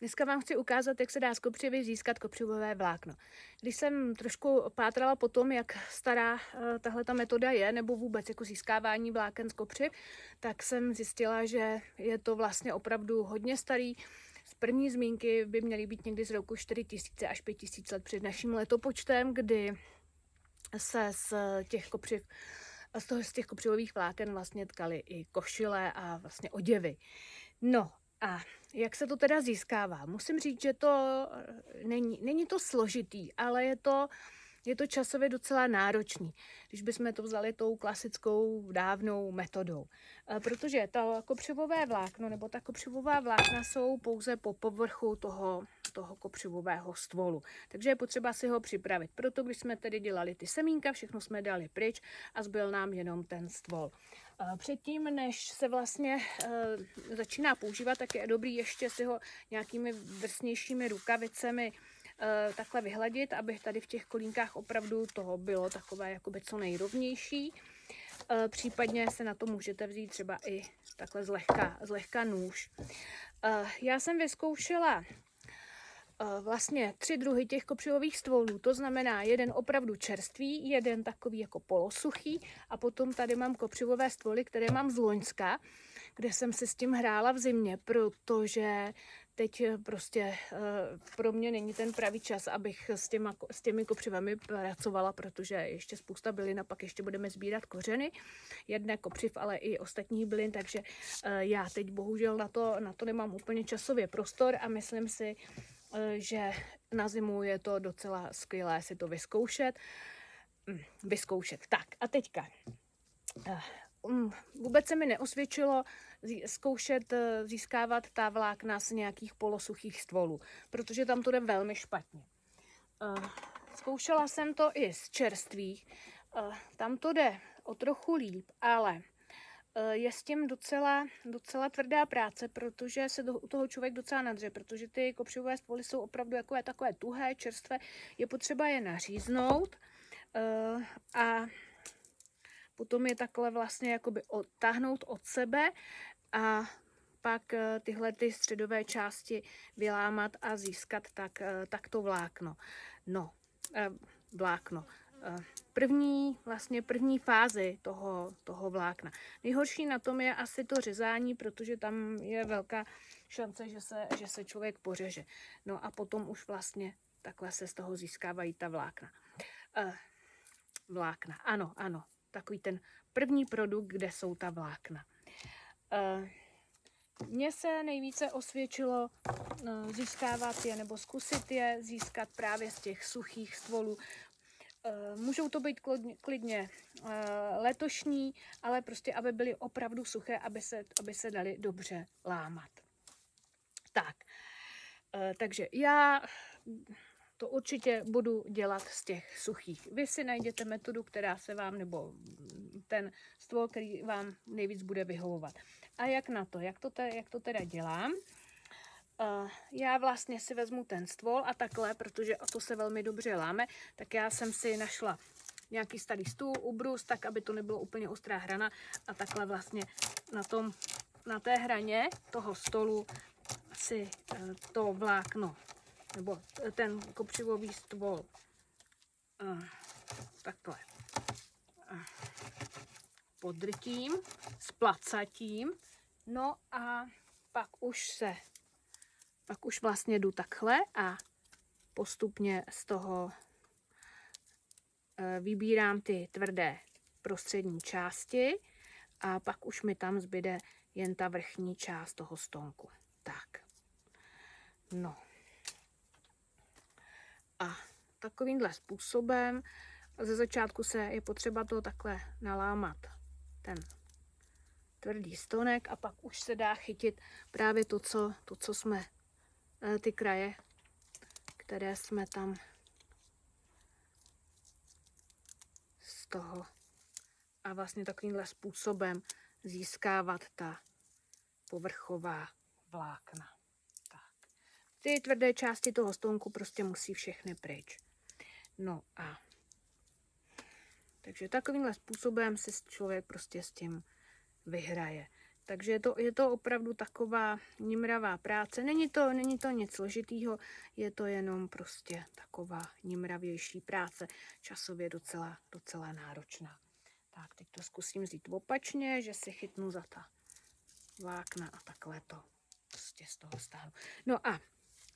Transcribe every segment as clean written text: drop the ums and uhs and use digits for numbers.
Dneska vám chci ukázat, jak se dá z kopřivy získat kopřivové vlákno. Když jsem trošku pátrala po tom, jak stará tahle ta metoda je, nebo vůbec jako získávání vláken z kopřiv, tak jsem zjistila, že je to vlastně opravdu hodně starý. Z první zmínky by měly být někdy z roku 4000 až 5000 let před naším letopočtem, kdy se z těch kopřivových vláken vlastně tkaly i košile a vlastně oděvy. No a jak se to teda získává? Musím říct, že to není to složitý, ale je to časově docela náročný, když bychom to vzali tou klasickou dávnou metodou. Protože ta kopřivové vlákno nebo ta kopřivová vlákna jsou pouze po povrchu toho kopřivového stvolu. Takže je potřeba si ho připravit. Proto, když jsme tedy dělali ty semínka, všechno jsme dali pryč a zbyl nám jenom ten stvol. Předtím, než se vlastně začíná používat, tak je dobrý ještě si ho nějakými drsnějšími rukavicemi takhle vyhladit, aby tady v těch kolínkách opravdu toho bylo takové jakoby co nejrovnější. Případně se na to můžete vzít třeba i takhle zlehka nůž. Já jsem vyzkoušela vlastně 3 druhy těch kopřivových stvolů, to znamená jeden opravdu čerstvý, jeden takový jako polosuchý a potom tady mám kopřivové stvoly, které mám z loňska, kde jsem se s tím hrála v zimě, protože teď prostě pro mě není ten pravý čas, abych s těmi kopřivami pracovala, protože ještě spousta bylin a pak ještě budeme sbírat kořeny, jedné kopřiv, ale i ostatních bylin, takže já teď bohužel na to nemám úplně časově prostor a myslím si, že na zimu je to docela skvělé si to vyzkoušet. Tak a teďka. Vůbec se mi neosvědčilo zkoušet získávat ta vlákna z nějakých polosuchých stvolů, protože tam to jde velmi špatně. Zkoušela jsem to i z čerstvých, tam to jde o trochu líp, ale je s tím docela tvrdá práce, protože se u toho člověk docela nadře, protože ty kopřivové stvoly jsou opravdu takové tuhé, čerstvé, je potřeba je naříznout a potom je takhle vlastně jakoby odtáhnout od sebe a pak tyhle ty středové části vylámat a získat takto vlákno. První fázi toho vlákna. Nejhorší na tom je asi to řezání, protože tam je velká šance, že se člověk pořeže. No a potom už vlastně takhle se z toho získávají ta vlákna. Ano, takový ten první produkt, kde jsou ta vlákna. Mně se nejvíce osvědčilo získávat je nebo zkusit je získat právě z těch suchých stvolů. Můžou to být klidně letošní, ale prostě, aby byly opravdu suché, aby se daly dobře lámat. Takže já to určitě budu dělat z těch suchých. Vy si najděte metodu, která se vám, nebo ten stvol, který vám nejvíc bude vyhovovat. A jak na to? Jak to teda dělám? Já vlastně si vezmu ten stvol a takhle, protože to se velmi dobře láme, tak já jsem si našla nějaký starý stůl, ubrus, tak aby to nebylo úplně ostrá hrana a takhle vlastně na té hraně toho stolu si to vlákno nebo ten kopřivový stvol takhle podrtím, splacatím, no a pak už vlastně jdu takhle a postupně z toho vybírám ty tvrdé prostřední části a pak už mi tam zbyde jen ta vrchní část toho stonku. Tak. No. A takovýmhle způsobem ze začátku je potřeba to takhle nalámat ten tvrdý stonek a pak už se dá chytit právě to, co jsme ty kraje, které jsme tam z toho a vlastně takovýmhle způsobem získávat ta povrchová vlákna. Tak. Ty tvrdé části toho stonku prostě musí všechny pryč. No a takže takovýmhle způsobem si člověk prostě s tím vyhraje. Takže je to opravdu taková nimravá práce. Není to nic složitýho, je to jenom prostě taková nimravější práce, časově docela náročná. Tak, teď to zkusím vzít opačně, že si chytnu za ta vlákna a takhle to prostě z toho stáhnu. No a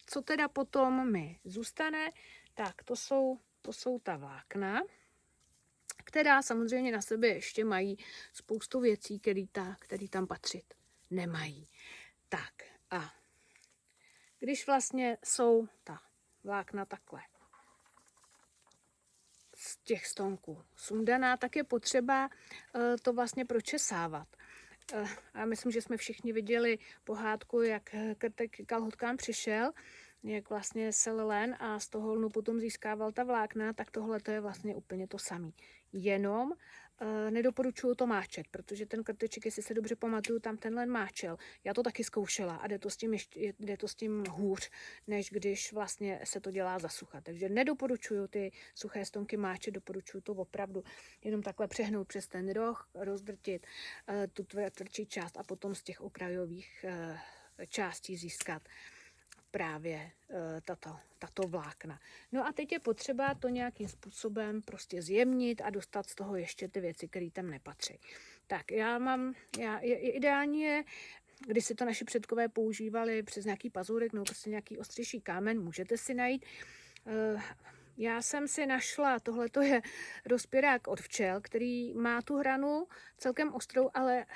co teda potom mi zůstane, tak to jsou ta vlákna, která samozřejmě na sebe ještě mají spoustu věcí, které tam patřit nemají. Tak a když vlastně jsou ta vlákna takhle z těch stonků sundaná, tak je potřeba to vlastně pročesávat. A myslím, že jsme všichni viděli pohádku, jak krtek k kalhotkám přišel, jak vlastně sel len a z toho lnu potom získával ta vlákna, tak tohle to je vlastně úplně to samé. Jenom nedoporučuju to máčet, protože ten krteček, jestli se dobře pamatuju, tam ten len máčel. Já to taky zkoušela a jde to s tím hůř, než když vlastně se to dělá za sucha. Takže nedoporučuju ty suché stonky máčet, doporučuju to opravdu jenom takhle přehnout přes ten roh, rozdrtit tu tvrdší část a potom z těch okrajových částí získat právě tato vlákna. No a teď je potřeba to nějakým způsobem prostě zjemnit a dostat z toho ještě ty věci, které tam nepatří. Tak ideální je, když si to naši předkové používali přes nějaký pazůrek nebo prostě nějaký ostřejší kámen, můžete si najít. Já jsem si našla, tohle to je rozpěrák od včel, který má tu hranu celkem ostrou, ale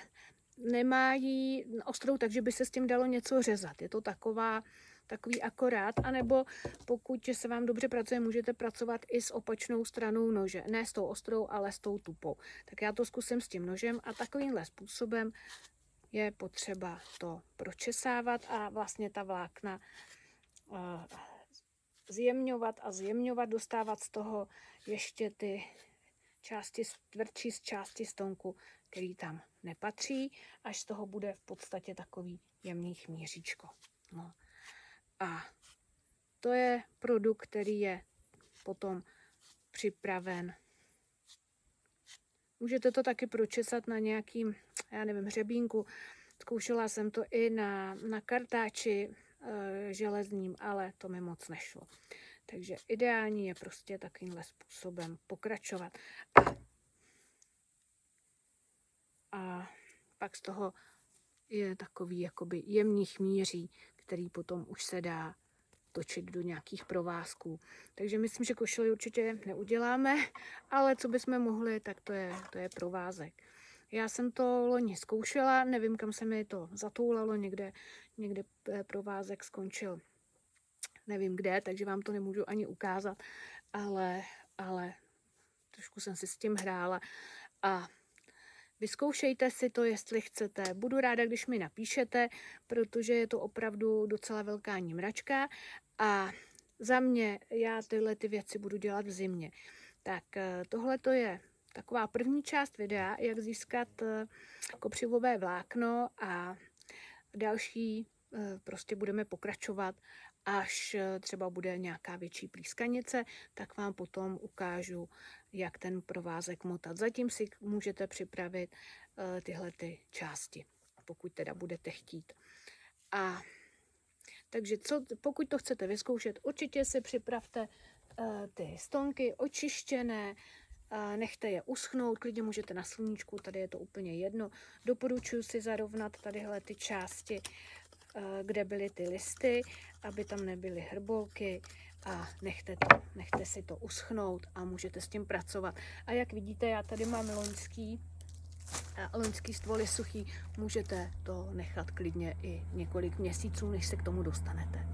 nemá ji ostrou, takže by se s tím dalo něco řezat. Je to takový akorát, anebo pokud se vám dobře pracuje, můžete pracovat i s opačnou stranou nože. Ne s tou ostrou, ale s tou tupou. Tak já to zkusím s tím nožem a takovýmhle způsobem je potřeba to pročesávat a vlastně ta vlákna zjemňovat, dostávat z toho ještě ty části tvrdší z části stonku, který tam nepatří, až z toho bude v podstatě takový jemný chmíříčko. No. A to je produkt, který je potom připraven. Můžete to taky pročesat na nějakým, hřebínku. Zkoušela jsem to i na kartáči železním, ale to mi moc nešlo. Takže ideální je prostě takovýmhle způsobem pokračovat. A pak z toho je takový jakoby jemný chmíří, který potom už se dá točit do nějakých provázků. Takže myslím, že košili určitě neuděláme, ale co bychom mohli, tak to je provázek. Já jsem to loni zkoušela, nevím, kam se mi to zatoulalo, někde provázek skončil. Nevím kde, takže vám to nemůžu ani ukázat, ale trošku jsem si s tím hrála a vyzkoušejte si to, jestli chcete. Budu ráda, když mi napíšete, protože je to opravdu docela velká nimračka a za mě já tyhle ty věci budu dělat v zimě. Tak tohle to je taková první část videa, jak získat kopřivové vlákno a další prostě budeme pokračovat, až třeba bude nějaká větší plískanice, tak vám potom ukážu, jak ten provázek motat. Zatím si můžete připravit tyhle ty části, pokud teda budete chtít. A takže pokud to chcete vyzkoušet, určitě si připravte ty stonky očištěné, nechte je uschnout, klidně můžete na sluníčku, tady je to úplně jedno. Doporučuji si zarovnat tadyhle ty části, kde byly ty listy, aby tam nebyly hrbolky a nechte si to uschnout a můžete s tím pracovat. A jak vidíte, já tady mám loňský stvoly suchý, můžete to nechat klidně i několik měsíců, než se k tomu dostanete.